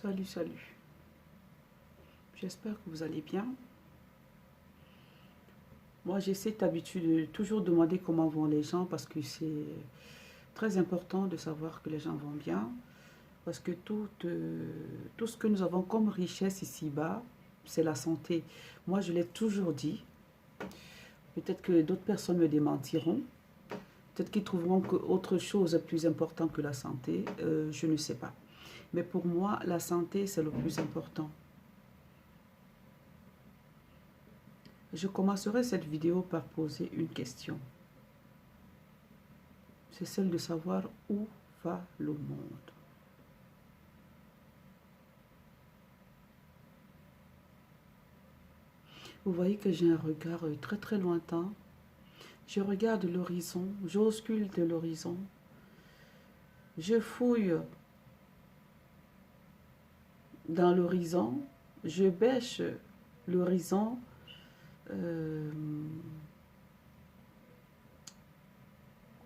Salut, salut. J'espère que vous allez bien. Moi, j'ai cette habitude de toujours demander comment vont les gens parce que c'est très important de savoir que les gens vont bien. Parce que tout ce que nous avons comme richesse ici-bas, c'est la santé. Moi, je l'ai toujours dit. Peut-être que d'autres personnes me démentiront. Peut-être qu'ils trouveront que autre chose est plus important que la santé. Je ne sais pas. Mais pour moi, la santé, c'est le plus important. Je commencerai cette vidéo par poser une question. C'est celle de savoir où va le monde. Vous voyez que j'ai un regard très très lointain. Je regarde l'horizon, j'ausculte l'horizon. Je fouille dans l'horizon, je bêche l'horizon.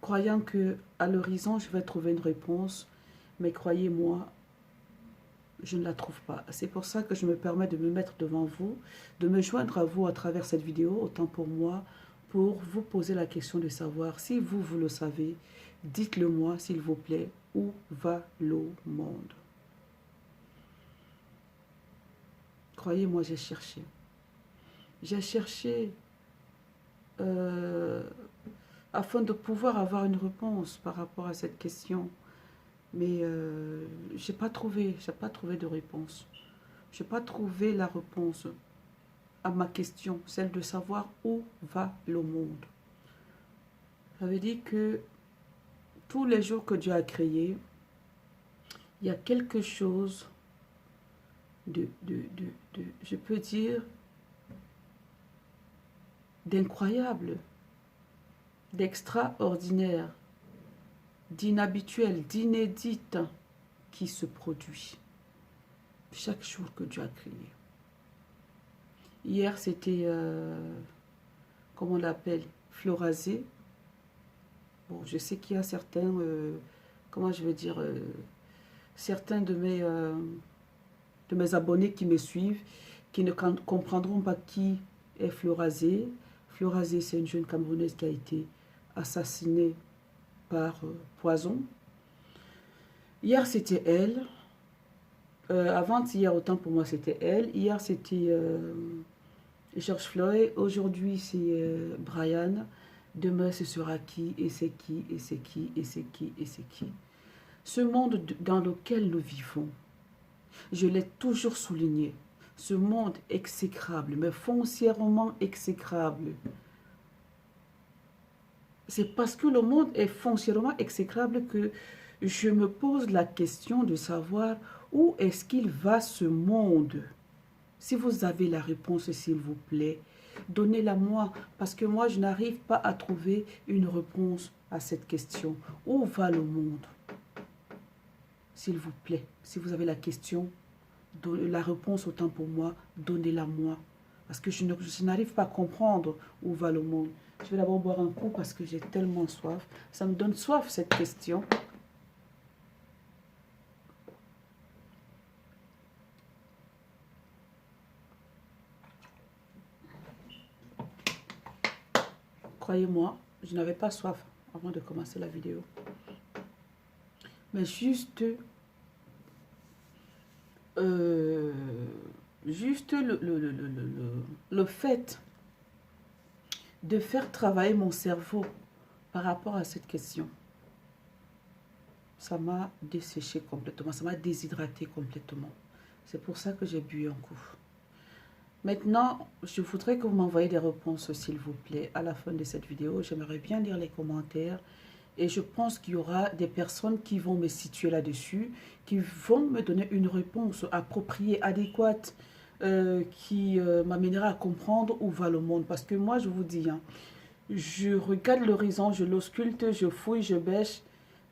Croyant que à l'horizon je vais trouver une réponse, mais croyez-moi, je ne la trouve pas. C'est pour ça que je me permets de me mettre devant vous, de me joindre à vous à travers cette vidéo, autant pour moi, pour vous poser la question de savoir si vous le savez. Dites-le moi, s'il vous plaît, où va le monde? Croyez-moi, j'ai cherché. J'ai cherché afin de pouvoir avoir une réponse par rapport à cette question. Mais j'ai pas trouvé de réponse. J'ai pas trouvé la réponse à ma question, celle de savoir où va le monde. Ça veut dire que tous les jours que Dieu a créé, il y a quelque chose je peux dire, d'incroyable, d'extraordinaire, d'inhabituel, d'inédit qui se produit chaque jour que Dieu a créé. Hier, c'était, comment on l'appelle, Florazé. Bon, je sais qu'il y a certains, comment je vais dire, certains de mes abonnés qui me suivent, qui ne comprendront pas qui est Florazé. Florazé, c'est une jeune Camerounaise qui a été assassinée par poison. Hier, c'était elle. Avant-hier, autant pour moi, c'était elle. Hier, c'était George Floyd. Aujourd'hui, c'est Brian. Demain, ce sera qui, et c'est qui, et c'est qui, et c'est qui, et c'est qui. Ce monde dans lequel nous vivons, je l'ai toujours souligné, ce monde exécrable, mais foncièrement exécrable. C'est parce que le monde est foncièrement exécrable que je me pose la question de savoir où est-ce qu'il va ce monde. Si vous avez la réponse, s'il vous plaît, donnez-la moi, parce que moi, je n'arrive pas à trouver une réponse à cette question. Où va le monde? S'il vous plaît, si vous avez la question, la réponse autant pour moi, donnez-la moi. Parce que je n'arrive pas à comprendre où va le monde. Je vais d'abord boire un coup parce que j'ai tellement soif. Ça me donne soif cette question. Croyez-moi, je n'avais pas soif avant de commencer la vidéo. Mais juste le fait de faire travailler mon cerveau par rapport à cette question, ça m'a desséché complètement, ça m'a déshydraté complètement. C'est pour ça que j'ai bu un coup. Maintenant, je voudrais que vous m'envoyiez des réponses, s'il vous plaît, à la fin de cette vidéo. J'aimerais bien lire les commentaires. Et je pense qu'il y aura des personnes qui vont me situer là-dessus, qui vont me donner une réponse appropriée, adéquate, qui m'amènera à comprendre où va le monde. Parce que moi, je vous dis, hein, je regarde l'horizon, je l'ausculte, je fouille, je bêche,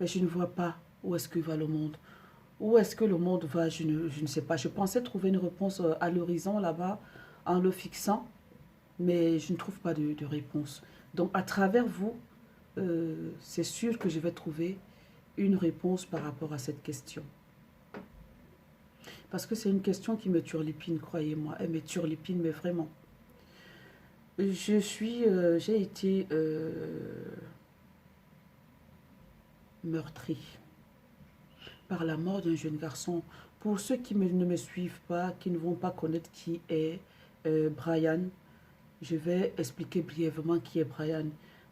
mais je ne vois pas où est-ce que va le monde. Où est-ce que le monde va, je ne sais pas. Je pensais trouver une réponse à l'horizon là-bas, en le fixant, mais je ne trouve pas de réponse. Donc, à travers vous, c'est sûr que je vais trouver une réponse par rapport à cette question. Parce que c'est une question qui me turlupine, croyez-moi. Elle me turlupine, mais vraiment. J'ai été meurtrie par la mort d'un jeune garçon. Pour ceux qui ne me suivent pas, qui ne vont pas connaître qui est Brian, je vais expliquer brièvement qui est Brian.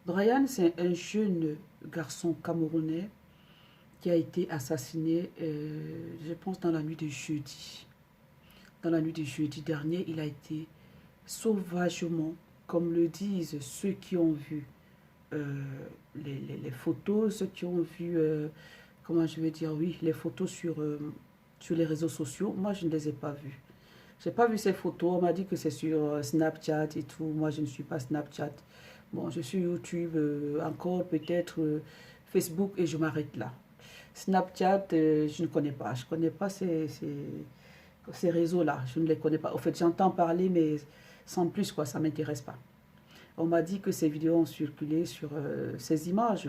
Brian, c'est un jeune garçon camerounais qui a été assassiné, je pense, dans la nuit de jeudi. Dans la nuit de jeudi dernier, il a été sauvagement, comme le disent ceux qui ont vu les photos, ceux qui ont vu, comment je vais dire, oui, les photos sur les réseaux sociaux. Moi, je ne les ai pas vues. Je n'ai pas vu ces photos. On m'a dit que c'est sur Snapchat et tout. Moi, je ne suis pas Snapchat. Bon, je suis YouTube, encore peut-être Facebook et je m'arrête là. Snapchat, je ne connais pas. Je ne connais pas ces réseaux-là. Je ne les connais pas. En fait, j'entends parler, mais sans plus, quoi. Ça ne m'intéresse pas. On m'a dit que ces vidéos ont circulé sur ces images.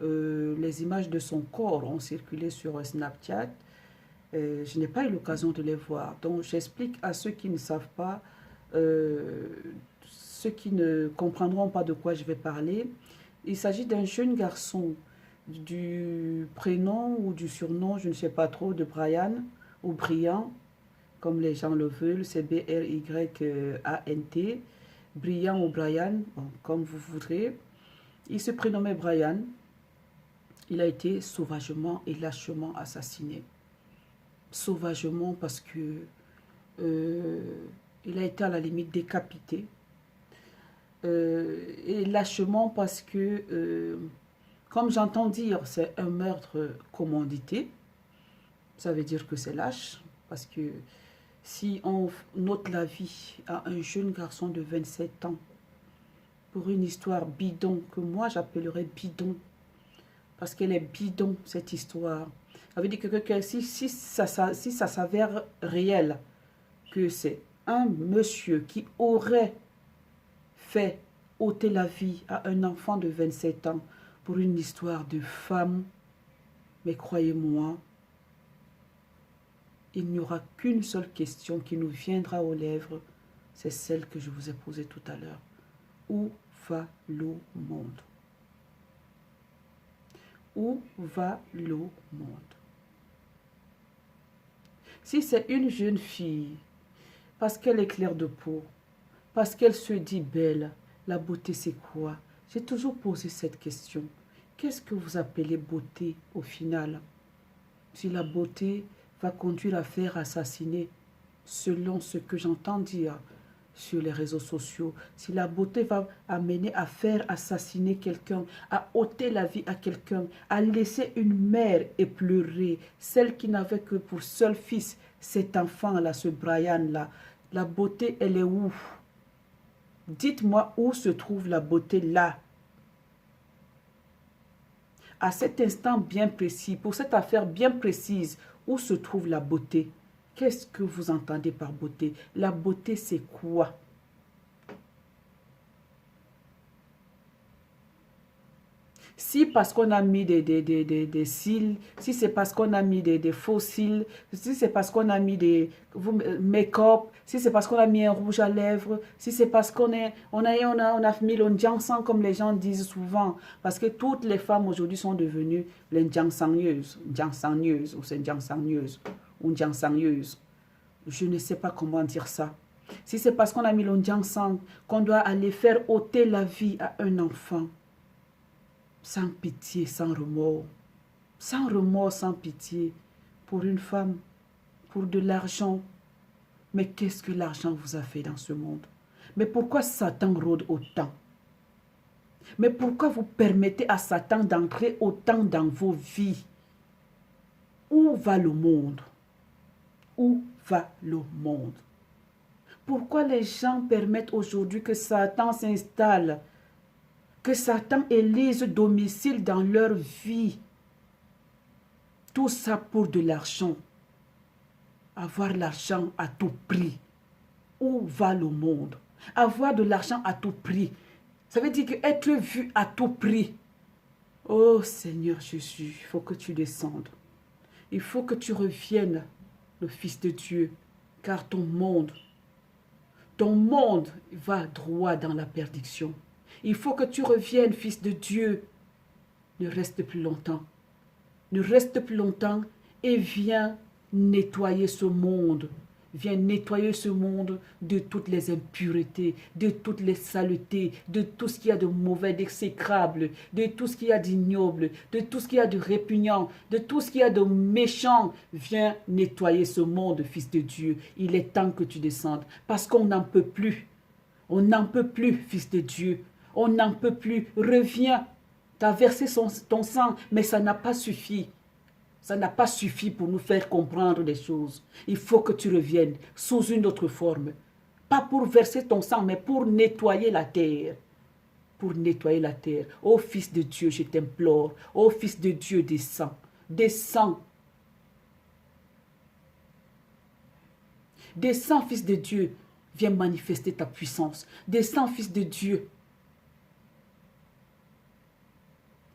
Les images de son corps ont circulé sur Snapchat. Je n'ai pas eu l'occasion de les voir. Donc, j'explique à ceux qui ne savent pas, ceux qui ne comprendront pas de quoi je vais parler. Il s'agit d'un jeune garçon du prénom ou du surnom, je ne sais pas trop, de Brian ou Brian, comme les gens le veulent. C'est B-R-Y-A-N-T. Brian ou Brian, bon, comme vous voudrez. Il se prénommait Brian. Il a été sauvagement et lâchement assassiné. Sauvagement parce que il a été à la limite décapité. Et lâchement parce que, comme j'entends dire, c'est un meurtre commandité. Ça veut dire que c'est lâche. Parce que si on ôte la vie à un jeune garçon de 27 ans pour une histoire bidon, que moi j'appellerais bidon, parce qu'elle est bidon cette histoire. Ça veut dire que si ça s'avère réel, que c'est un monsieur qui aurait fait ôter la vie à un enfant de 27 ans pour une histoire de femme, mais croyez-moi, il n'y aura qu'une seule question qui nous viendra aux lèvres, c'est celle que je vous ai posée tout à l'heure. Où va le monde? Où va le monde? Si c'est une jeune fille, parce qu'elle est claire de peau, parce qu'elle se dit belle, la beauté c'est quoi? J'ai toujours posé cette question. Qu'est-ce que vous appelez beauté au final? Si la beauté va conduire à faire assassiner, selon ce que j'entends dire sur les réseaux sociaux, si la beauté va amener à faire assassiner quelqu'un, à ôter la vie à quelqu'un, à laisser une mère éplorée, celle qui n'avait que pour seul fils cet enfant-là, ce Brian-là, la beauté, elle est où? Dites-moi où se trouve la beauté là? À cet instant bien précis, pour cette affaire bien précise, où se trouve la beauté? Qu'est-ce que vous entendez par beauté? La beauté, c'est quoi? Si parce qu'on a mis des cils, si c'est parce qu'on a mis des faux cils, si c'est parce qu'on a mis des make-up, si c'est parce qu'on a mis un rouge à lèvres, si c'est parce qu'on a mis l'onjiansang comme les gens disent souvent. Parce que toutes les femmes aujourd'hui sont devenues les njiansangeuses, ou c'est njiansangeuses, ou njiansangeuses. Je ne sais pas comment dire ça. Si c'est parce qu'on a mis l'onjiansang qu'on doit aller faire ôter la vie à un enfant, sans pitié, sans remords, sans pitié, pour une femme, pour de l'argent. Mais qu'est-ce que l'argent vous a fait dans ce monde? Mais pourquoi Satan rôde autant? Mais pourquoi vous permettez à Satan d'entrer autant dans vos vies? Où va le monde? Où va le monde? Pourquoi les gens permettent aujourd'hui que Satan s'installe? Que Satan élise domicile dans leur vie. Tout ça pour de l'argent. Avoir l'argent à tout prix. Où va le monde? Avoir de l'argent à tout prix. Ça veut dire être vu à tout prix. Oh Seigneur Jésus, il faut que tu descendes. Il faut que tu reviennes le Fils de Dieu, car ton monde va droit dans la perdition. Il faut que tu reviennes, Fils de Dieu. Ne reste plus longtemps. Ne reste plus longtemps et viens nettoyer ce monde. Viens nettoyer ce monde de toutes les impuretés, de toutes les saletés, de tout ce qu'il y a de mauvais, d'exécrable, de tout ce qu'il y a d'ignoble, de tout ce qu'il y a de répugnant, de tout ce qu'il y a de méchant. Viens nettoyer ce monde, Fils de Dieu. Il est temps que tu descendes parce qu'on n'en peut plus. On n'en peut plus, Fils de Dieu. On n'en peut plus. Reviens. Tu as versé ton sang, mais ça n'a pas suffi. Ça n'a pas suffi pour nous faire comprendre des choses. Il faut que tu reviennes sous une autre forme. Pas pour verser ton sang, mais pour nettoyer la terre. Pour nettoyer la terre. Ô Fils de Dieu, je t'implore. Ô Fils de Dieu, descends. Descends. Descends, Fils de Dieu. Viens manifester ta puissance. Descends, Fils de Dieu.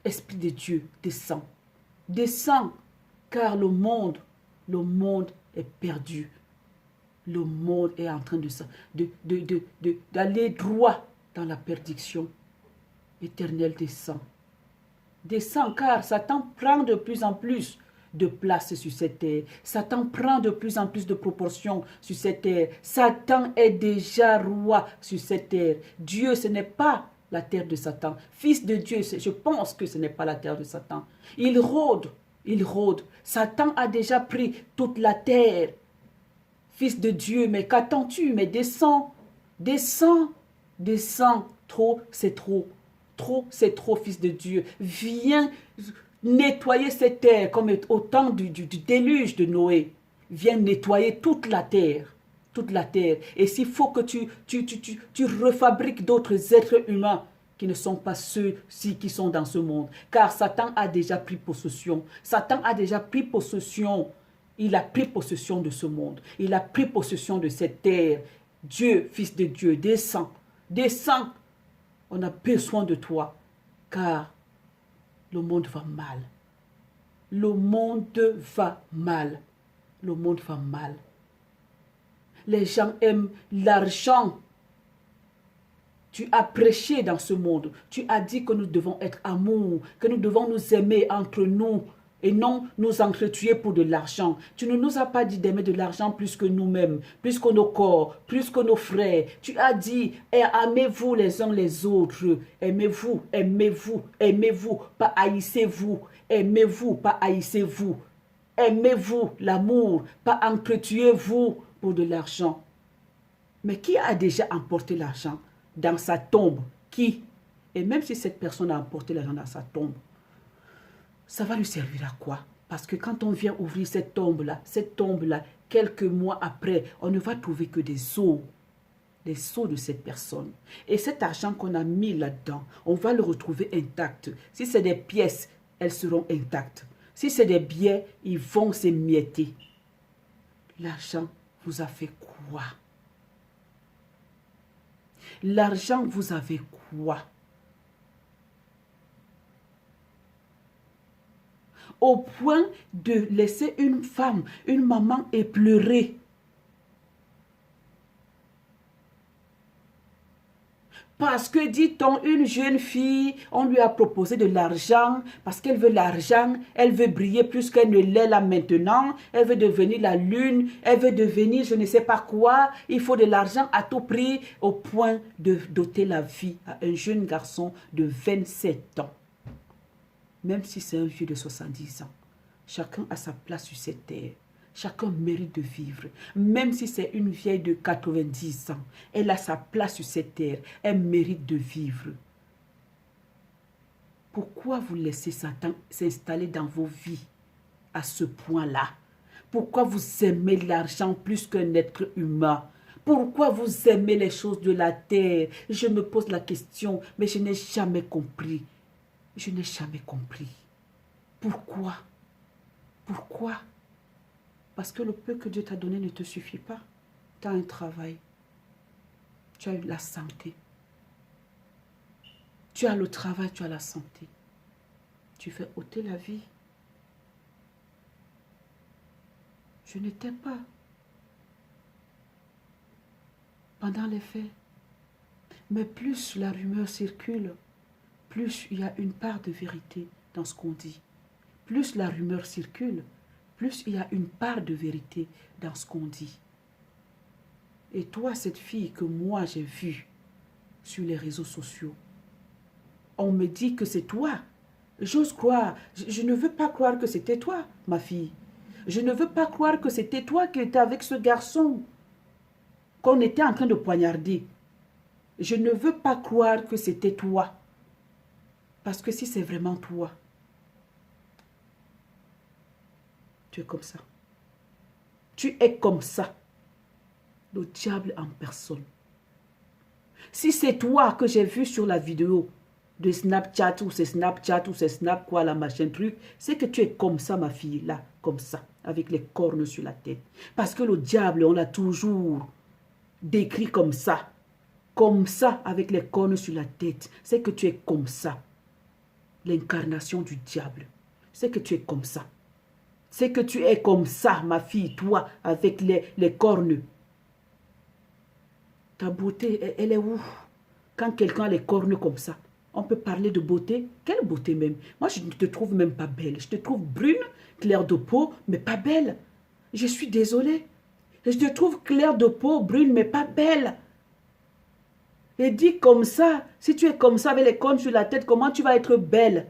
Esprit de Dieu, descends. Descends. Car le monde est perdu. Le monde est en train d'aller droit dans la perdition. Éternel, descends. Descends, car Satan prend de plus en plus de place sur cette terre. Satan prend de plus en plus de proportions sur cette terre. Satan est déjà roi sur cette terre. Dieu, ce n'est pas la terre de Satan. Fils de Dieu, je pense que ce n'est pas la terre de Satan. Il rôde. Il rôde. Satan a déjà pris toute la terre. Fils de Dieu, mais qu'attends-tu? Mais descends, descends, descends. Trop, c'est trop. Trop, c'est trop, Fils de Dieu. Viens nettoyer cette terre comme au temps du déluge de Noé. Viens nettoyer toute la terre. Toute la terre. Et s'il faut que tu refabriques d'autres êtres humains, qui ne sont pas ceux-ci qui sont dans ce monde. Car Satan a déjà pris possession. Satan a déjà pris possession. Il a pris possession de ce monde. Il a pris possession de cette terre. Dieu, Fils de Dieu, descends. Descends. On a besoin de toi. Car le monde va mal. Le monde va mal. Le monde va mal. Les gens aiment l'argent. Tu as prêché dans ce monde. Tu as dit que nous devons être amour, que nous devons nous aimer entre nous et non nous entretuer pour de l'argent. Tu ne nous as pas dit d'aimer de l'argent plus que nous-mêmes, plus que nos corps, plus que nos frères. Tu as dit, aimez-vous les uns les autres. Aimez-vous, aimez-vous, aimez-vous, pas haïssez-vous. Aimez-vous, pas haïssez-vous. Aimez-vous l'amour, pas entretuez-vous pour de l'argent. Mais qui a déjà emporté l'argent dans sa tombe? Qui? Et même si cette personne a emporté l'argent dans sa tombe, ça va lui servir à quoi? Parce que quand on vient ouvrir cette tombe-là, quelques mois après, on ne va trouver que des os de cette personne. Et cet argent qu'on a mis là-dedans, on va le retrouver intact. Si c'est des pièces, elles seront intactes. Si c'est des billets, ils vont s'émietter. L'argent vous a fait quoi? L'argent vous a fait quoi? Au point de laisser une femme, une maman éplorée. Parce que, dit-on, une jeune fille, on lui a proposé de l'argent, parce qu'elle veut l'argent, elle veut briller plus qu'elle ne l'est là maintenant, elle veut devenir la lune, elle veut devenir je ne sais pas quoi, il faut de l'argent à tout prix, au point de doter la vie à un jeune garçon de 27 ans. Même si c'est un vieux de 70 ans, chacun a sa place sur cette terre. Chacun mérite de vivre. Même si c'est une vieille de 90 ans, elle a sa place sur cette terre. Elle mérite de vivre. Pourquoi vous laissez Satan s'installer dans vos vies à ce point-là? Pourquoi vous aimez l'argent plus qu'un être humain? Pourquoi vous aimez les choses de la terre? Je me pose la question, mais je n'ai jamais compris. Je n'ai jamais compris. Pourquoi? Pourquoi? Parce que le peu que Dieu t'a donné ne te suffit pas. Tu as un travail. Tu as eu la santé. Tu as le travail, tu as la santé. Tu fais ôter la vie. Je n'étais pas pendant les faits. Mais plus la rumeur circule, plus il y a une part de vérité dans ce qu'on dit. Plus la rumeur circule, plus il y a une part de vérité dans ce qu'on dit. Et toi, cette fille que moi j'ai vue sur les réseaux sociaux, on me dit que c'est toi. J'ose croire. Je ne veux pas croire que c'était toi, ma fille. Je ne veux pas croire que c'était toi qui étais avec ce garçon qu'on était en train de poignarder. Je ne veux pas croire que c'était toi. Parce que si c'est vraiment toi, tu es comme ça. Tu es comme ça. Le diable en personne. Si c'est toi que j'ai vu sur la vidéo de Snapchat ou c'est Snap quoi, la machin truc, c'est que tu es comme ça, ma fille, là, comme ça, avec les cornes sur la tête. Parce que le diable, on l'a toujours décrit comme ça, avec les cornes sur la tête. C'est que tu es comme ça. L'incarnation du diable. C'est que tu es comme ça. C'est que tu es comme ça, ma fille, toi, avec les cornes. Ta beauté, elle est où? Quand quelqu'un a les cornes comme ça, on peut parler de beauté. Quelle beauté même? Moi, je ne te trouve même pas belle. Je te trouve brune, claire de peau, mais pas belle. Je suis désolée. Je te trouve claire de peau, brune, mais pas belle. Et dis comme ça, si tu es comme ça avec les cornes sur la tête, comment tu vas être belle?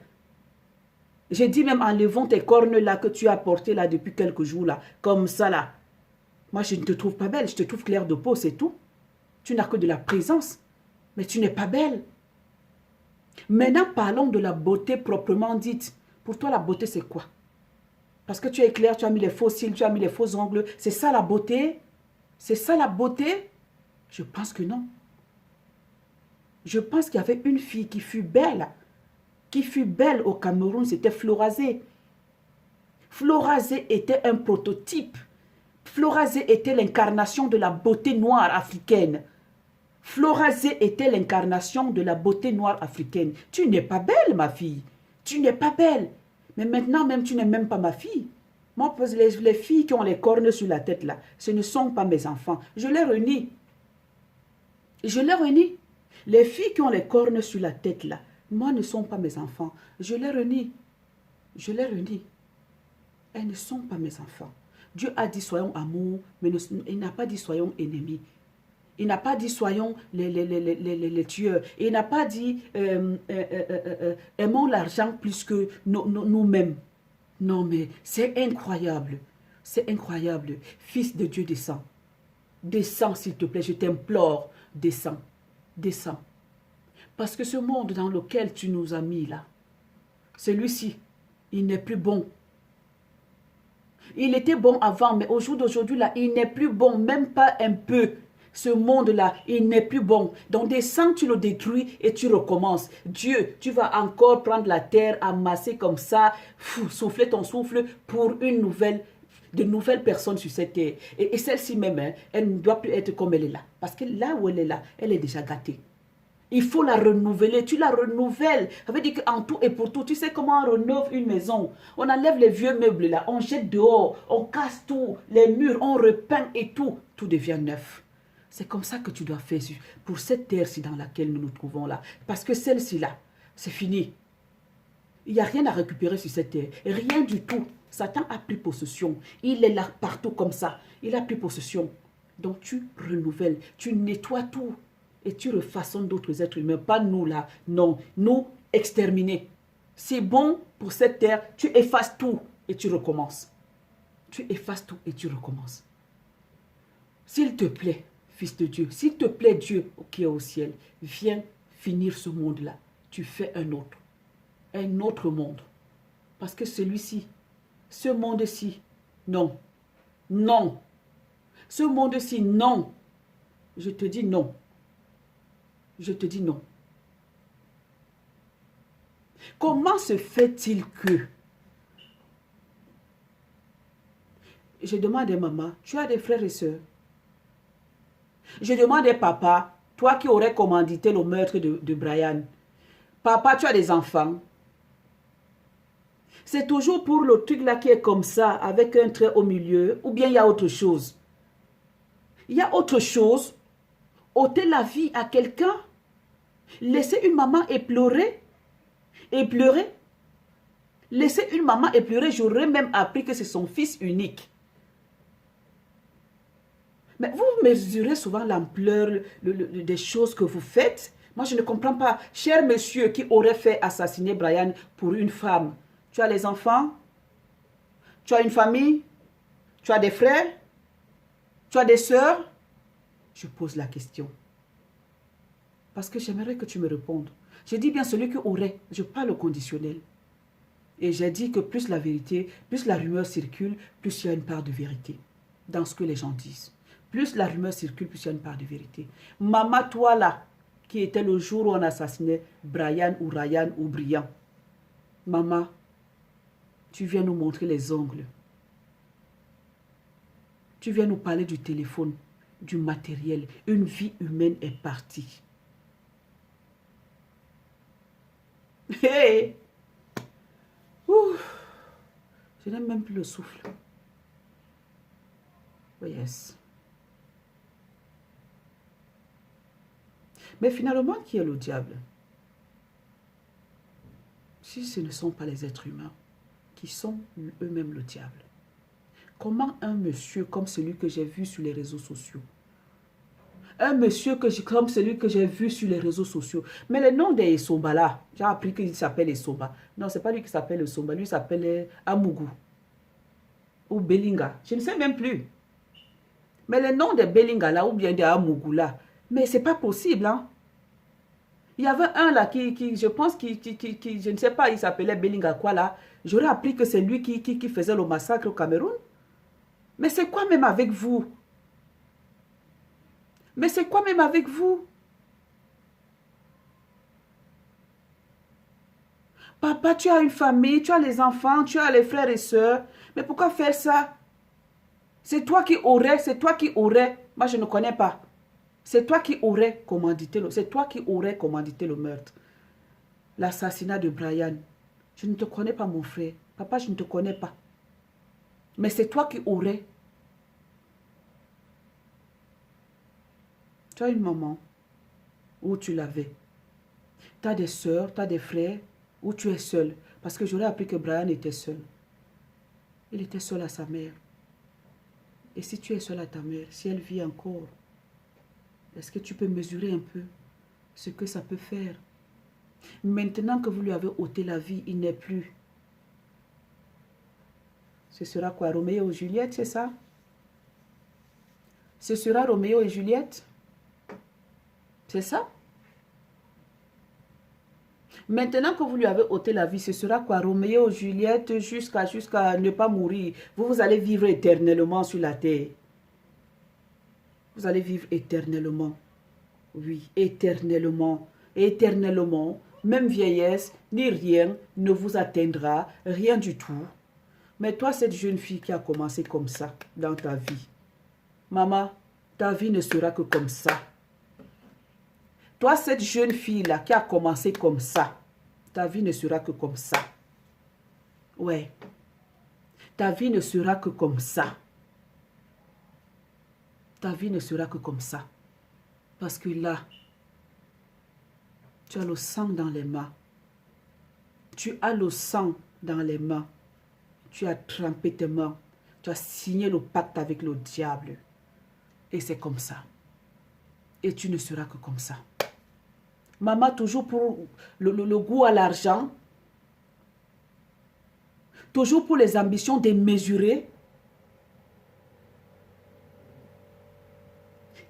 J'ai dit même en levant tes cornes là que tu as portées là depuis quelques jours là, comme ça là. Moi, je ne te trouve pas belle, je te trouve claire de peau, c'est tout. Tu n'as que de la présence, mais tu n'es pas belle. Maintenant, parlons de la beauté proprement dite. Pour toi, la beauté, c'est quoi? Parce que tu es clair, tu as mis les faux cils, tu as mis les faux ongles. C'est ça la beauté? C'est ça la beauté? Je pense que non. Je pense qu'il y avait une fille qui fut belle au Cameroun, c'était Florazé. Florazé était un prototype. Florazé était l'incarnation de la beauté noire africaine. Florazé était l'incarnation de la beauté noire africaine. Tu n'es pas belle, ma fille. Tu n'es pas belle. Mais maintenant, même, tu n'es même pas ma fille. Moi, les filles qui ont les cornes sur la tête, là, ce ne sont pas mes enfants. Je les renie. Je les renie. Les filles qui ont les cornes sur la tête, là, moi, ne sont pas mes enfants. Je les renie. Je les renie. Elles ne sont pas mes enfants. Dieu a dit soyons amour, mais il n'a pas dit soyons ennemis. Il n'a pas dit soyons les tueurs. Il n'a pas dit aimons l'argent plus que nous-mêmes. Non, mais c'est incroyable. C'est incroyable. Fils de Dieu, descends. Descends, s'il te plaît, je t'implore. Descends. Descends. Parce que ce monde dans lequel tu nous as mis là, celui-ci, il n'est plus bon. Il était bon avant, mais au jour d'aujourd'hui, là, il n'est plus bon, même pas un peu. Ce monde-là, il n'est plus bon. Donc, descends, tu le détruis et tu recommences. Dieu, tu vas encore prendre la terre, amasser comme ça, souffler ton souffle pour de nouvelles personnes sur cette terre. Et celle-ci même, hein, elle ne doit plus être comme elle est là. Parce que là où elle est là, elle est déjà gâtée. Il faut la renouveler. Tu la renouvelles. Ça veut dire qu'en tout et pour tout, tu sais comment on rénove une maison. On enlève les vieux meubles là, on jette dehors, on casse tout, les murs, on repeint et tout. Tout devient neuf. C'est comme ça que tu dois faire pour cette terre-ci dans laquelle nous nous trouvons là. Parce que celle-ci là, c'est fini. Il n'y a rien à récupérer sur cette terre. Rien du tout. Satan a pris possession. Il est là partout comme ça. Il a pris possession. Donc tu renouvelles, tu nettoies tout. Et tu refaçonnes d'autres êtres humains. Pas nous là. Non, nous exterminer. C'est bon pour cette terre. Tu effaces tout et tu recommences. Tu effaces tout et tu recommences. S'il te plaît, Fils de Dieu, s'il te plaît Dieu qui est au ciel, viens finir ce monde-là. Tu fais un autre monde. Parce que celui-ci, ce monde-ci, non, non. Ce monde-ci, non. Je te dis non. Je te dis non. Comment se fait-il que... Je demande à maman, tu as des frères et sœurs? Je demande à papa, toi qui aurais commandité le meurtre de Brian. Papa, tu as des enfants? C'est toujours pour le truc là qui est comme ça, avec un trait au milieu, ou bien il y a autre chose. Il y a autre chose. Ôter la vie à quelqu'un, laisser une maman éplorée, laisser une maman éplorée, j'aurais même appris que c'est son fils unique. Mais vous mesurez souvent l'ampleur des choses que vous faites. Moi, je ne comprends pas. Cher monsieur qui aurait fait assassiner Brian pour une femme, tu as les enfants, tu as une famille, tu as des frères, tu as des sœurs. Je pose la question. Parce que j'aimerais que tu me répondes. Je dis bien celui qui aurait, je parle au conditionnel. Et j'ai dit que plus la vérité, plus la rumeur circule, plus il y a une part de vérité dans ce que les gens disent. Plus la rumeur circule, plus il y a une part de vérité. Maman, toi là, qui était le jour où on assassinait Brian ou Ryan ou Brian. Maman, tu viens nous montrer les ongles. Tu viens nous parler du téléphone, du matériel. Une vie humaine est partie. Hey! Ouf! Je n'ai même plus le souffle. Oh yes. Mais finalement, qui est le diable? Si ce ne sont pas les êtres humains qui sont eux-mêmes le diable. Comment un monsieur comme celui que j'ai vu sur les réseaux sociaux, un monsieur comme celui que j'ai vu sur les réseaux sociaux, mais le nom des Essomba là, j'ai appris qu'il s'appelle Essomba. Non, c'est pas lui qui s'appelle Essomba, lui s'appelle Amougou ou Belinga, je ne sais même plus. Mais le nom de Belinga là ou bien de Amougou là, mais c'est pas possible, hein. Il y avait un là qui je pense, je ne sais pas, il s'appelait Belinga quoi là. J'aurais appris que c'est lui qui faisait le massacre au Cameroun. Mais c'est quoi même avec vous? Mais c'est quoi même avec vous? Papa, tu as une famille, tu as les enfants, tu as les frères et sœurs. Mais pourquoi faire ça? C'est toi qui aurais, c'est toi qui aurais. Moi, je ne connais pas. C'est toi qui aurais commandité le meurtre. L'assassinat de Brian. Je ne te connais pas, mon frère. Papa, je ne te connais pas. Mais c'est toi qui aurais. Tu as une maman où tu l'avais. Tu as des sœurs, tu as des frères où tu es seul. Parce que j'aurais appris que Brian était seul. Il était seul à sa mère. Et si tu es seul à ta mère, si elle vit encore, est-ce que tu peux mesurer un peu ce que ça peut faire? Maintenant que vous lui avez ôté la vie, il n'est plus. Ce sera quoi, Roméo et Juliette, c'est ça? Ce sera Roméo et Juliette? C'est ça? Maintenant que vous lui avez ôté la vie, ce sera quoi, Roméo et Juliette, jusqu'à ne pas mourir. Vous allez vivre éternellement sur la terre. Vous allez vivre éternellement. Oui, éternellement. Éternellement. Même vieillesse, ni rien ne vous atteindra. Rien du tout. Mais toi, cette jeune fille qui a commencé comme ça dans ta vie. Maman, ta vie ne sera que comme ça. Toi, cette jeune fille-là qui a commencé comme ça. Ta vie ne sera que comme ça. Ouais. Ta vie ne sera que comme ça. Ta vie ne sera que comme ça. Parce que là, tu as le sang dans les mains. Tu as le sang dans les mains. Tu as trempé tes mains. Tu as signé le pacte avec le diable. Et c'est comme ça. Et tu ne seras que comme ça. Maman, toujours pour le goût à l'argent. Toujours pour les ambitions démesurées.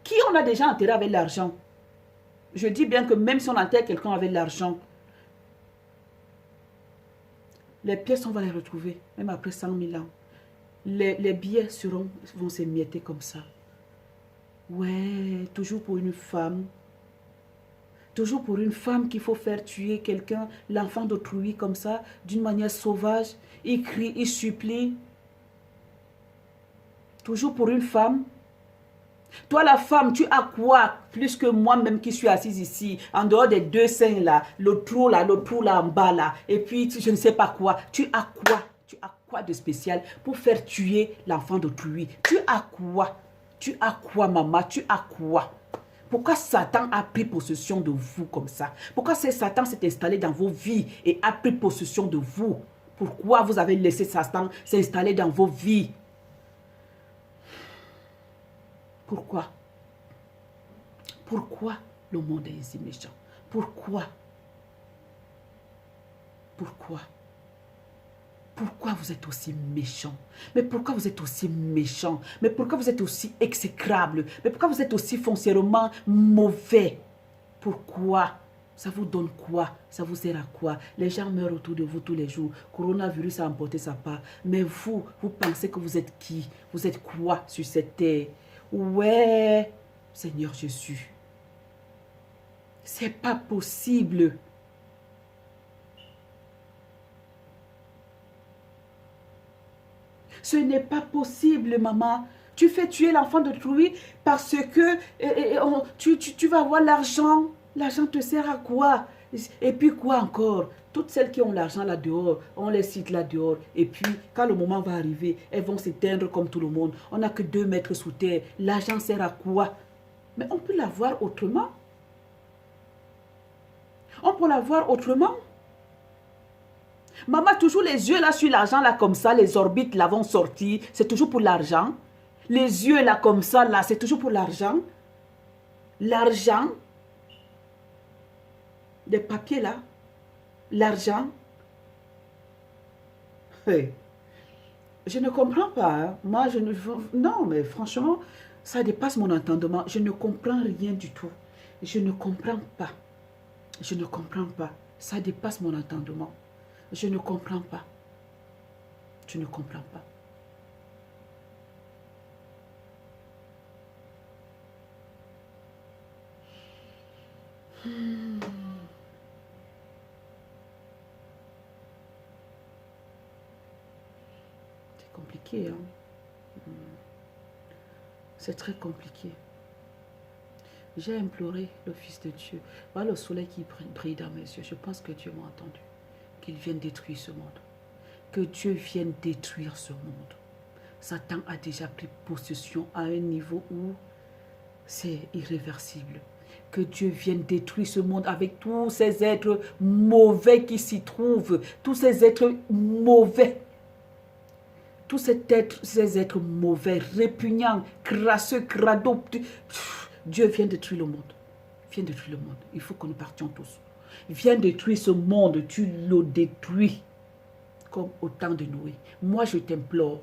Qui on a déjà enterré avec l'argent? Je dis bien que même si on enterre quelqu'un avec l'argent, les pièces, on va les retrouver, même après 100 000 ans. Les billets vont s'émietter comme ça. Ouais, toujours pour une femme. Toujours pour une femme qu'il faut faire tuer quelqu'un, l'enfant d'autrui comme ça, d'une manière sauvage. Il crie, il supplie. Toujours pour une femme. Toi, la femme, tu as quoi plus que moi-même qui suis assise ici, en dehors des deux seins là, le trou là en bas là, et puis je ne sais pas quoi. Tu as quoi? Tu as quoi de spécial pour faire tuer l'enfant d'autrui? Tu as quoi? Tu as quoi, maman? Tu as quoi? Pourquoi Satan a pris possession de vous comme ça? Pourquoi Satan s'est installé dans vos vies et a pris possession de vous? Pourquoi vous avez laissé Satan s'installer dans vos vies? Pourquoi? Pourquoi le monde est ainsi méchant? Pourquoi? Pourquoi? Pourquoi vous êtes aussi méchant? Mais pourquoi vous êtes aussi méchant? Mais pourquoi vous êtes aussi exécrable? Mais pourquoi vous êtes aussi foncièrement mauvais? Pourquoi? Ça vous donne quoi? Ça vous sert à quoi? Les gens meurent autour de vous tous les jours. Coronavirus a emporté sa part. Mais vous pensez que vous êtes qui? Vous êtes quoi sur cette terre? Ouais, Seigneur Jésus. C'est pas possible. Ce n'est pas possible, maman. Tu fais tuer l'enfant d'autrui parce que tu vas avoir l'argent. L'argent te sert à quoi? Et puis quoi encore? Toutes celles qui ont l'argent là dehors, on les cite là dehors. Et puis, quand le moment va arriver, elles vont s'éteindre comme tout le monde. On n'a que 2 mètres sous terre. L'argent sert à quoi? Mais on peut l'avoir autrement. On peut l'avoir autrement. Maman, toujours les yeux là sur l'argent là comme ça, les orbites là vont sortir. C'est toujours pour l'argent. Les yeux là comme ça là, c'est toujours pour l'argent. L'argent. Des papiers là. L'argent. Hey. Je ne comprends pas. Hein. Moi, je ne... Non, mais franchement, ça dépasse mon entendement. Je ne comprends rien du tout. Je ne comprends pas. Je ne comprends pas. Ça dépasse mon entendement. Je ne comprends pas. Je ne comprends pas. C'est compliqué, hein? C'est très compliqué. J'ai imploré le Fils de Dieu. Voilà le soleil qui brille dans mes yeux. Je pense que Dieu m'a entendu. Qu'il vienne détruire ce monde. Que Dieu vienne détruire ce monde. Satan a déjà pris possession à un niveau où c'est irréversible. Que Dieu vienne détruire ce monde avec tous ces êtres mauvais qui s'y trouvent. Tous ces êtres mauvais. Tous ces êtres mauvais, répugnants, crasseux, crado. Dieu vient détruire le monde. Viens détruire le monde. Il faut que nous partions tous. Viens détruire ce monde. Tu le détruis. Comme au temps de Noé. Moi, je t'implore.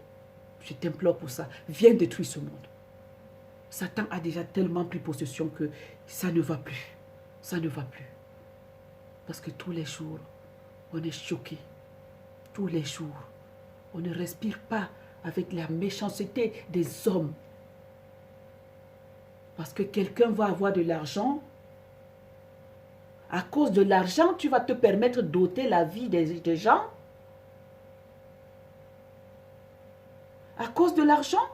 Je t'implore pour ça. Viens détruire ce monde. Satan a déjà tellement pris possession que ça ne va plus. Ça ne va plus. Parce que tous les jours, on est choqué. Tous les jours. On ne respire pas avec la méchanceté des hommes. Parce que quelqu'un va avoir de l'argent. À cause de l'argent, tu vas te permettre d'ôter la vie des gens. À cause de l'argent,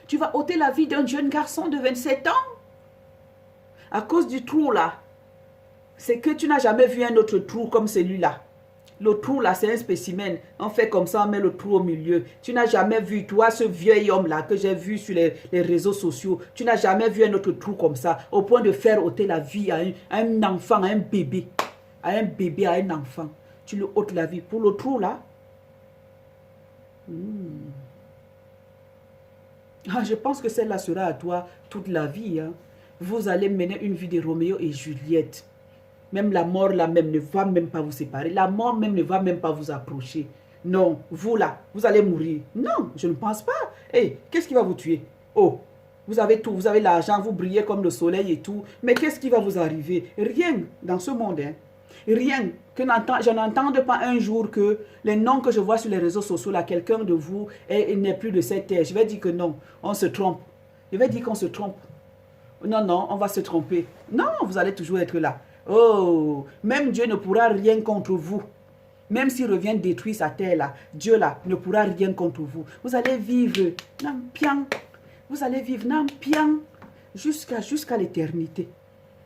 tu vas ôter la vie d'un jeune garçon de 27 ans. À cause du trou là. C'est que tu n'as jamais vu un autre trou comme celui-là. Le trou là, c'est un spécimen. On fait comme ça, on met le trou au milieu. Tu n'as jamais vu, toi, ce vieil homme là que j'ai vu sur les réseaux sociaux. Tu n'as jamais vu un autre trou comme ça. Au point de faire ôter la vie à un enfant, à un bébé. À un bébé, à un enfant. Tu le ôtes la vie. Pour le trou là. Ah, je pense que celle-là sera à toi toute la vie. Hein. Vous allez mener une vie de Roméo et Juliette. Même la mort là même ne va même pas vous séparer. La mort même ne va même pas vous approcher. Non, vous là, vous allez mourir. Non, je ne pense pas. Hey, qu'est-ce qui va vous tuer? Oh, vous avez tout, vous avez l'argent, vous brillez comme le soleil et tout. Mais qu'est-ce qui va vous arriver? Rien dans ce monde. Hein. Rien. Je n'entende pas un jour que les noms que je vois sur les réseaux sociaux, là, quelqu'un de vous n'est plus de cette terre. Je vais dire que non, on se trompe. Je vais dire qu'on se trompe. Non, non, on va se tromper. Non, vous allez toujours être là. Oh, même Dieu ne pourra rien contre vous. Même s'il revient détruire sa terre là, Dieu là ne pourra rien contre vous. Vous allez vivre bien. Vous allez vivre bien jusqu'à l'éternité.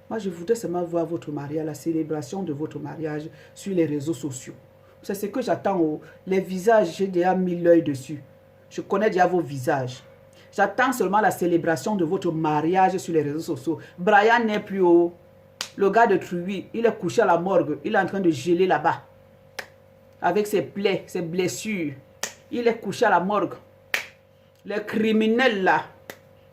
Moi, je voudrais seulement voir votre mariage, la célébration de votre mariage sur les réseaux sociaux. C'est ce que j'attends. Les visages, j'ai déjà mis l'œil dessus. Je connais déjà vos visages. J'attends seulement la célébration de votre mariage sur les réseaux sociaux. Brian n'est plus haut. Le gars de Truy, il est couché à la morgue. Il est en train de geler là-bas. Avec ses plaies, ses blessures. Il est couché à la morgue. Les criminels là,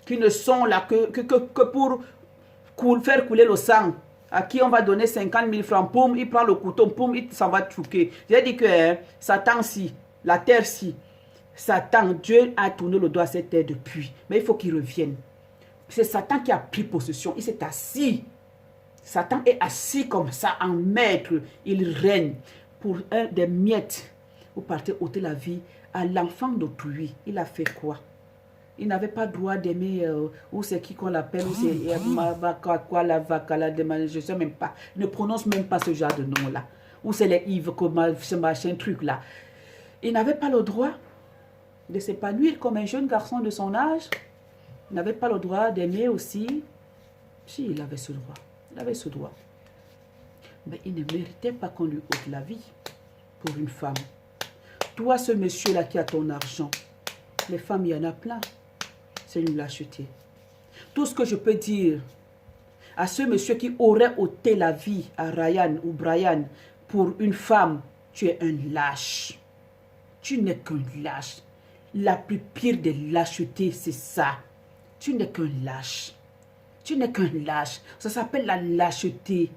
qui ne sont là que pour faire couler le sang, à qui on va donner 50 000 francs, poum, il prend le couteau, poum, il s'en va truquer. J'ai dit que Satan-ci, la terre-ci, Satan, Dieu a tourné le doigt à cette terre depuis. Mais il faut qu'il revienne. C'est Satan qui a pris possession. Il s'est assis. Satan est assis comme ça en maître. Il règne. Pour un des miettes, vous partez ôter la vie à l'enfant d'autrui. Il a fait quoi? Il n'avait pas droit d'aimer, ou c'est qui qu'on l'appelle, ou c'est quoi la vaca, la demande, je ne sais même pas. Ne prononce même pas ce genre de nom-là. Ou c'est les Yves, comme ce machin truc-là. Il n'avait pas le droit de s'épanouir comme un jeune garçon de son âge. Il n'avait pas le droit d'aimer aussi. Si, il avait ce droit. Il avait ce droit. Mais il ne méritait pas qu'on lui ôte la vie pour une femme. Toi, ce monsieur-là qui a ton argent, les femmes, il y en a plein. C'est une lâcheté. Tout ce que je peux dire à ce monsieur qui aurait ôté la vie à Ryan ou Brian pour une femme, tu es un lâche. Tu n'es qu'un lâche. La plus pire des lâchetés, c'est ça. Tu n'es qu'un lâche. Tu n'es qu'un lâche. Ça s'appelle la lâcheté.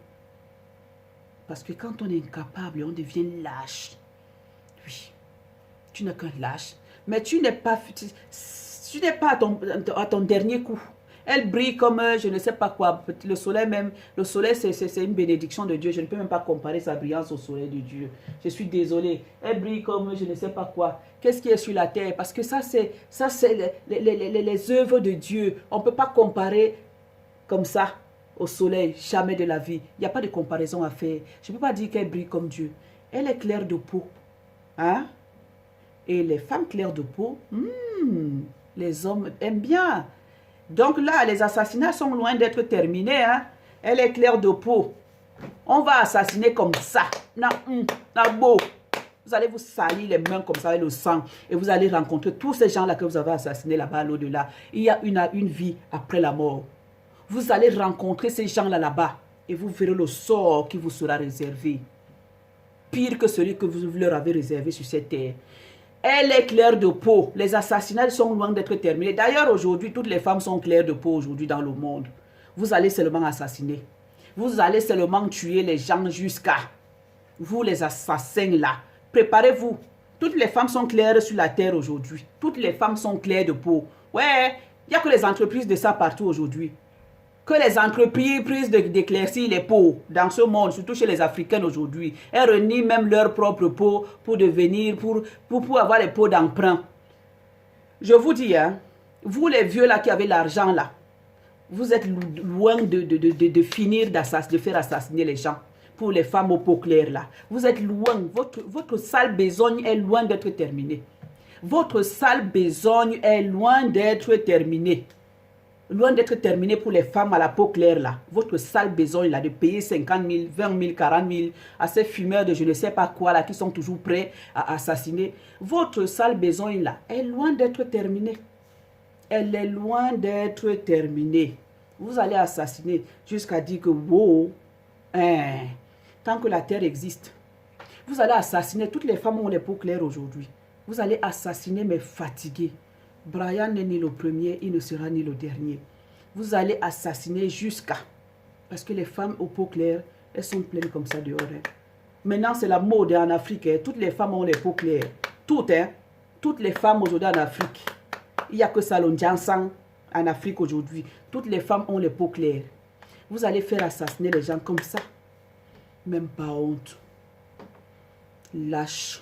Parce que quand on est incapable, on devient lâche. Oui. Tu n'es qu'un lâche. Mais tu n'es pas à ton dernier coup. Elle brille comme je ne sais pas quoi. Le soleil même. Le soleil, c'est une bénédiction de Dieu. Je ne peux même pas comparer sa brillance au soleil de Dieu. Je suis désolée. Elle brille comme je ne sais pas quoi. Qu'est-ce qui est sur la terre? Parce que ça, c'est les œuvres de Dieu. On ne peut pas comparer comme ça au soleil. Jamais de la vie. Il n'y a pas de comparaison à faire. Je ne peux pas dire qu'elle brille comme Dieu. Elle est claire de peau. Hein? Et les femmes claires de peau, les hommes aiment bien. Donc là, les assassinats sont loin d'être terminés. Hein? Elle est claire de peau. On va assassiner comme ça. Beau. Vous allez vous salir les mains comme ça avec le sang. Et vous allez rencontrer tous ces gens-là que vous avez assassinés là-bas à l'au-delà. Il y a une vie après la mort. Vous allez rencontrer ces gens-là là-bas. Et vous verrez le sort qui vous sera réservé. Pire que celui que vous leur avez réservé sur cette terre. Elle est claire de peau. Les assassinats sont loin d'être terminés. D'ailleurs, aujourd'hui, toutes les femmes sont claires de peau aujourd'hui dans le monde. Vous allez seulement assassiner. Vous allez seulement tuer les gens jusqu'à... Vous, les assassins là, préparez-vous. Toutes les femmes sont claires sur la terre aujourd'hui. Toutes les femmes sont claires de peau. Ouais, il n'y a que les entreprises de ça partout aujourd'hui. Que les entreprises d'éclaircir les peaux dans ce monde, surtout chez les Africains aujourd'hui, elles renient même leur propre peau pour devenir, pour avoir les peaux d'emprunt. Je vous dis, hein, vous les vieux là qui avez l'argent là, vous êtes loin de finir de faire assassiner les gens. Pour les femmes aux peaux claires là, vous êtes loin, votre sale besogne est loin d'être terminée. Votre sale besogne est loin d'être terminée. Loin d'être terminé pour les femmes à la peau claire là. Votre sale besoin là de payer 50 000, 20 000, 40 000 à ces fumeurs de je ne sais pas quoi là qui sont toujours prêts à assassiner. Votre sale besoin là est loin d'être terminée. Elle est loin d'être terminée. Vous allez assassiner jusqu'à dire que wow, tant que la terre existe. Vous allez assassiner toutes les femmes qui ont les peaux claires aujourd'hui. Vous allez assassiner mais fatigués. Brian n'est ni le premier, il ne sera ni le dernier. Vous allez assassiner jusqu'à... Parce que les femmes aux peaux claires, elles sont pleines comme ça dehors. Hein. Maintenant, c'est la mode en Afrique. Hein. Toutes les femmes ont les peaux claires. Toutes, hein. Toutes les femmes aujourd'hui en Afrique. Il n'y a que Salon Jansan en Afrique aujourd'hui. Toutes les femmes ont les peaux claires. Vous allez faire assassiner les gens comme ça. Même pas honte. Lâche.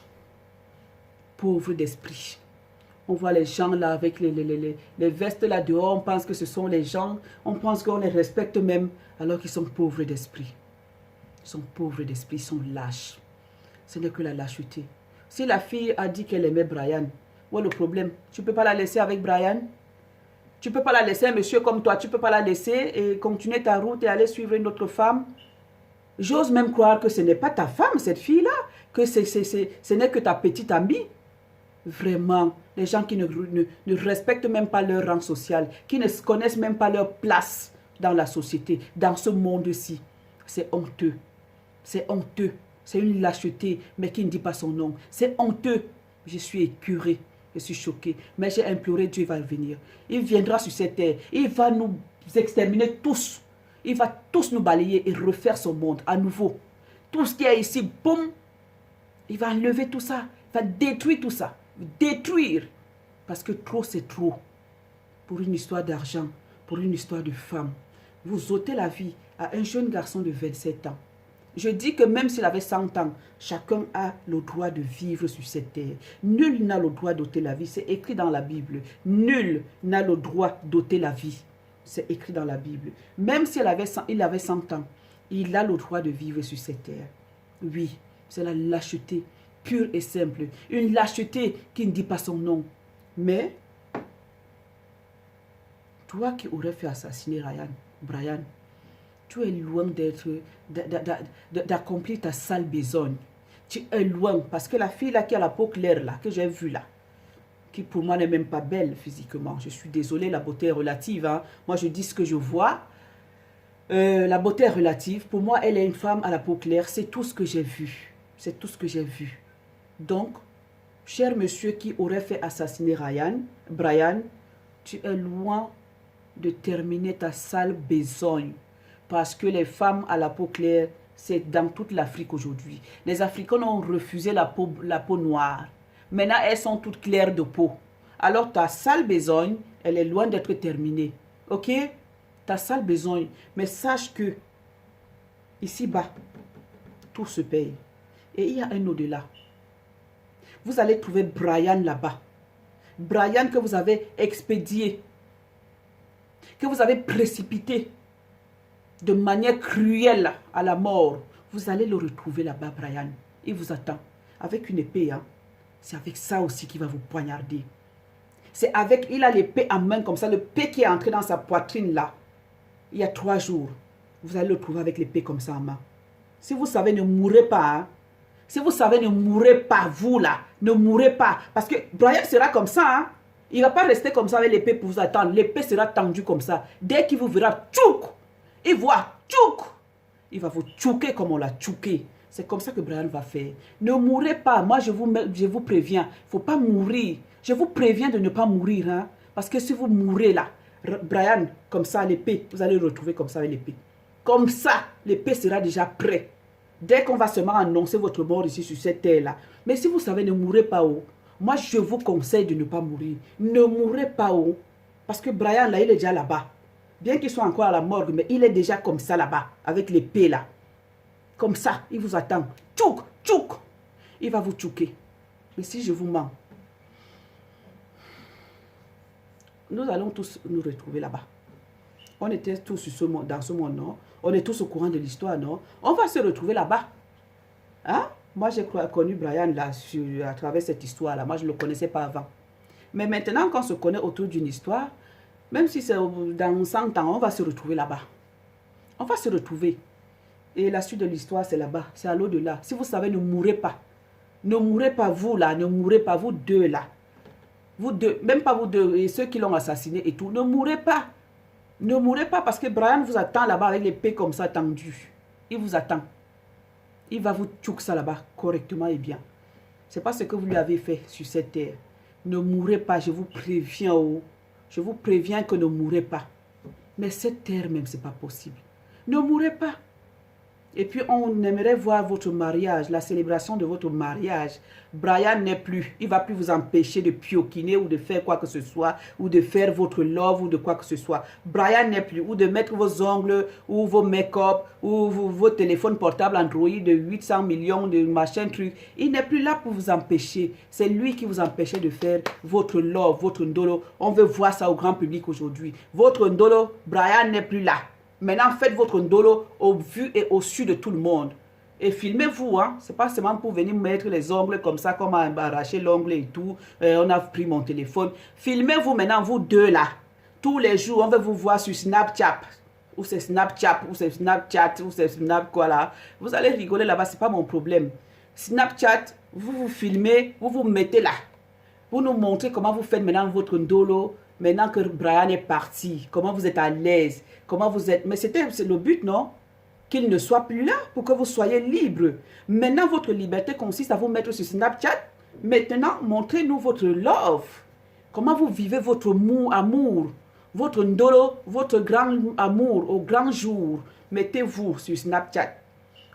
Pauvre d'esprit. On voit les gens là avec les vestes là dehors. On pense que ce sont les gens. On pense qu'on les respecte même. Alors qu'ils sont pauvres d'esprit. Ils sont pauvres d'esprit. Ils sont lâches. Ce n'est que la lâcheté. Si la fille a dit qu'elle aimait Brian. Où est le problème? Tu ne peux pas la laisser avec Brian? Tu ne peux pas la laisser, un monsieur comme toi, tu ne peux pas la laisser et continuer ta route et aller suivre une autre femme. J'ose même croire que ce n'est pas ta femme, cette fille-là, que ce n'est que ta petite amie. Vraiment, les gens qui ne respectent même pas leur rang social, qui ne connaissent même pas leur place dans la société, dans ce monde-ci. C'est honteux. C'est honteux. C'est une lâcheté, mais qui ne dit pas son nom. C'est honteux. Je suis écœurée. Je suis choquée. Mais j'ai imploré Dieu, il va venir. Il viendra sur cette terre. Il va nous exterminer tous. Il va tous nous balayer et refaire son monde à nouveau. Tout ce qui est ici, boum, il va enlever tout ça. Il va détruire tout ça. Détruire. Parce que trop, c'est trop. Pour une histoire d'argent, pour une histoire de femme. Vous ôtez la vie à un jeune garçon de 27 ans. Je dis que même s'il avait 100 ans, chacun a le droit de vivre sur cette terre. Nul n'a le droit d'ôter la vie. C'est écrit dans la Bible. Nul n'a le droit d'ôter la vie. C'est écrit dans la Bible. Même s'il avait 100 ans, il a le droit de vivre sur cette terre. Oui, c'est la lâcheté pure et simple. Une lâcheté qui ne dit pas son nom. Mais, toi qui aurais fait assassiner Brian, tu es loin d'accomplir ta sale besogne. Tu es loin, parce que la fille là qui a la peau claire là, que j'ai vue là, qui pour moi n'est même pas belle physiquement. Je suis désolée, la beauté est relative. Hein. Moi, je dis ce que je vois. La beauté est relative. Pour moi, elle est une femme à la peau claire. C'est tout ce que j'ai vu. C'est tout ce que j'ai vu. Donc, cher monsieur qui aurait fait assassiner Brian, tu es loin de terminer ta sale besogne. Parce que les femmes à la peau claire, c'est dans toute l'Afrique aujourd'hui. Les Africains ont refusé la peau noire. Maintenant, elles sont toutes claires de peau. Alors, ta sale besogne, elle est loin d'être terminée. Ok? Ta sale besogne. Mais sache que, ici-bas, tout se paye. Et il y a un au-delà. Vous allez trouver Brian là-bas. Brian que vous avez expédié. Que vous avez précipité de manière cruelle à la mort. Vous allez le retrouver là-bas, Brian. Il vous attend. Avec une épée, hein. C'est avec ça aussi qu'il va vous poignarder. C'est avec, il a l'épée en main comme ça, l'épée qui est entré dans sa poitrine là. Il y a 3 jours. Vous allez le trouver avec l'épée comme ça en main. Si vous savez, ne mourrez pas. Hein. Si vous savez, ne mourrez pas, vous là. Ne mourrez pas. Parce que Brian sera comme ça. Hein. Il ne va pas rester comme ça avec l'épée pour vous attendre. L'épée sera tendue comme ça. Dès qu'il vous verra, tchouk, il voit, tchouk, il va vous tchouker comme on l'a tchouké. C'est comme ça que Brian va faire. Ne mourrez pas. Moi, je vous préviens. Il ne faut pas mourir. Je vous préviens de ne pas mourir. Hein? Parce que si vous mourrez là, Brian, comme ça, l'épée, vous allez le retrouver comme ça avec l'épée. Comme ça, l'épée sera déjà prête. Dès qu'on va seulement annoncer votre mort ici sur cette terre-là. Mais si vous savez, ne mourrez pas haut. Moi, je vous conseille de ne pas mourir. Ne mourrez pas haut. Parce que Brian, là, il est déjà là-bas. Bien qu'il soit encore à la morgue, mais il est déjà comme ça là-bas, avec l'épée là. Comme ça, il vous attend. Tchouk, tchouk. Il va vous tchouker. Mais si je vous mens, nous allons tous nous retrouver là-bas. On était tous sur ce monde, dans ce monde, non? On est tous au courant de l'histoire, non? On va se retrouver là-bas. Hein? Moi, j'ai connu Brian là, à travers cette histoire-là. Moi, je ne le connaissais pas avant. Mais maintenant, quand on se connaît autour d'une histoire, même si c'est dans 100 ans, on va se retrouver là-bas. On va se retrouver. Et la suite de l'histoire, c'est là-bas. C'est à l'au-delà. Si vous savez, ne mourrez pas. Ne mourrez pas vous là. Ne mourrez pas vous deux là. Vous deux. Même pas vous deux. Et ceux qui l'ont assassiné et tout. Ne mourrez pas. Ne mourrez pas parce que Brian vous attend là-bas avec l'épée comme ça tendue. Il vous attend. Il va vous tchouk ça là-bas correctement et bien. C'est pas ce que vous lui avez fait sur cette terre. Ne mourrez pas. Je vous préviens. Oh. Je vous préviens que ne mourrez pas. Mais cette terre même, c'est pas possible. Ne mourrez pas. Et puis, on aimerait voir votre mariage, la célébration de votre mariage. Brian n'est plus. Il ne va plus vous empêcher de pioquiner ou de faire quoi que ce soit, ou de faire votre love ou de quoi que ce soit. Brian n'est plus. Ou de mettre vos ongles, ou vos make-up, ou vos téléphones portables Android de 800 millions de machin truc. Il n'est plus là pour vous empêcher. C'est lui qui vous empêchait de faire votre love, votre ndolo. On veut voir ça au grand public aujourd'hui. Votre ndolo, Brian n'est plus là. Maintenant, faites votre ndolo au vu et au su de tout le monde. Et filmez-vous, hein. C'est pas seulement pour venir mettre les ongles comme ça, comme arracher l'ongle et tout. On a pris mon téléphone. Filmez-vous maintenant, vous deux là. Tous les jours, on veut vous voir sur Snapchat. Ou c'est Snapchat, ou c'est Snapchat, ou c'est Snap quoi là. Vous allez rigoler là-bas, c'est pas mon problème. Snapchat, vous vous filmez, vous vous mettez là. Vous nous montrez comment vous faites maintenant votre ndolo. Maintenant que Brian est parti, comment vous êtes à l'aise, comment vous êtes... Mais c'est le but, non? Qu'il ne soit plus là pour que vous soyez libre. Maintenant, votre liberté consiste à vous mettre sur Snapchat. Maintenant, montrez-nous votre love. Comment vous vivez votre amour, votre ndolo, votre grand amour au grand jour. Mettez-vous sur Snapchat.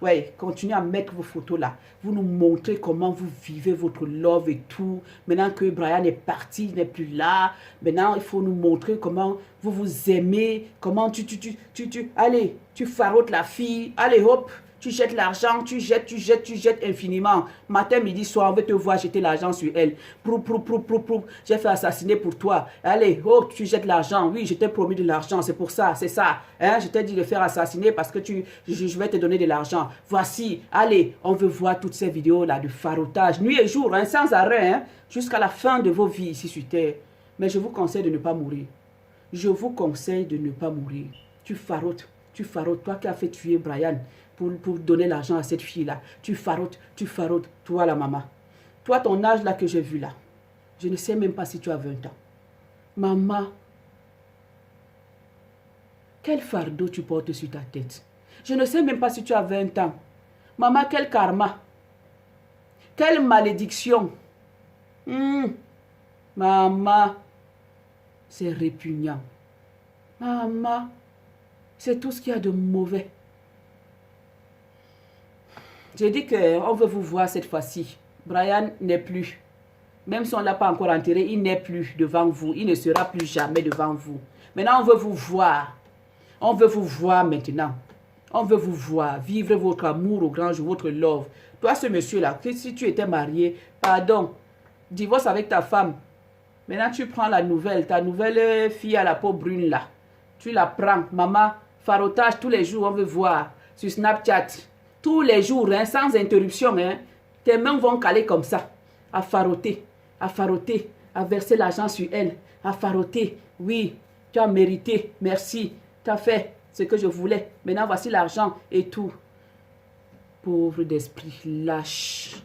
Oui, continuez à mettre vos photos là. Vous nous montrez comment vous vivez votre love et tout. Maintenant que Brian est parti, il n'est plus là. Maintenant, il faut nous montrer comment vous vous aimez. Comment allez, tu farotes la fille. Allez, hop, tu jettes l'argent, tu jettes infiniment. Matin, midi, soir, on veut te voir jeter l'argent sur elle. J'ai fait assassiner pour toi. Allez, oh, tu jettes l'argent. Oui, je t'ai promis de l'argent, c'est pour ça, c'est ça. Hein? Je t'ai dit de faire assassiner parce que je vais te donner de l'argent. Voici, allez, on veut voir toutes ces vidéos-là de farotage, nuit et jour, hein, sans arrêt, hein, jusqu'à la fin de vos vies ici sur Terre. Mais je vous conseille de ne pas mourir. Je vous conseille de ne pas mourir. Tu farotes, toi qui as fait tuer Brian. Pour donner l'argent à cette fille-là. Tu farotes, toi la maman. Toi, ton âge là que j'ai vu là. Je ne sais même pas si tu as 20 ans. Maman, quel fardeau tu portes sur ta tête. Je ne sais même pas si tu as 20 ans. Maman, quel karma. Quelle malédiction. Maman, c'est répugnant. Maman, c'est tout ce qu'il y a de mauvais. J'ai dit qu'on veut vous voir cette fois-ci. Brian n'est plus. Même si on ne l'a pas encore enterré, il n'est plus devant vous. Il ne sera plus jamais devant vous. Maintenant, on veut vous voir. On veut vous voir maintenant. On veut vous voir. Vivre votre amour au grand jour, votre love. Toi, ce monsieur-là, si tu étais marié, pardon, divorce avec ta femme. Maintenant, tu prends la nouvelle. Ta nouvelle fille à la peau brune là. Tu la prends. Maman, farotage tous les jours, on veut voir. Sur Snapchat. Tous les jours, hein, sans interruption, hein, tes mains vont caler comme ça, à faroter, à verser l'argent sur elle, à faroter. Oui, tu as mérité, merci, tu as fait ce que je voulais. Maintenant, voici l'argent et tout. Pauvre d'esprit lâche.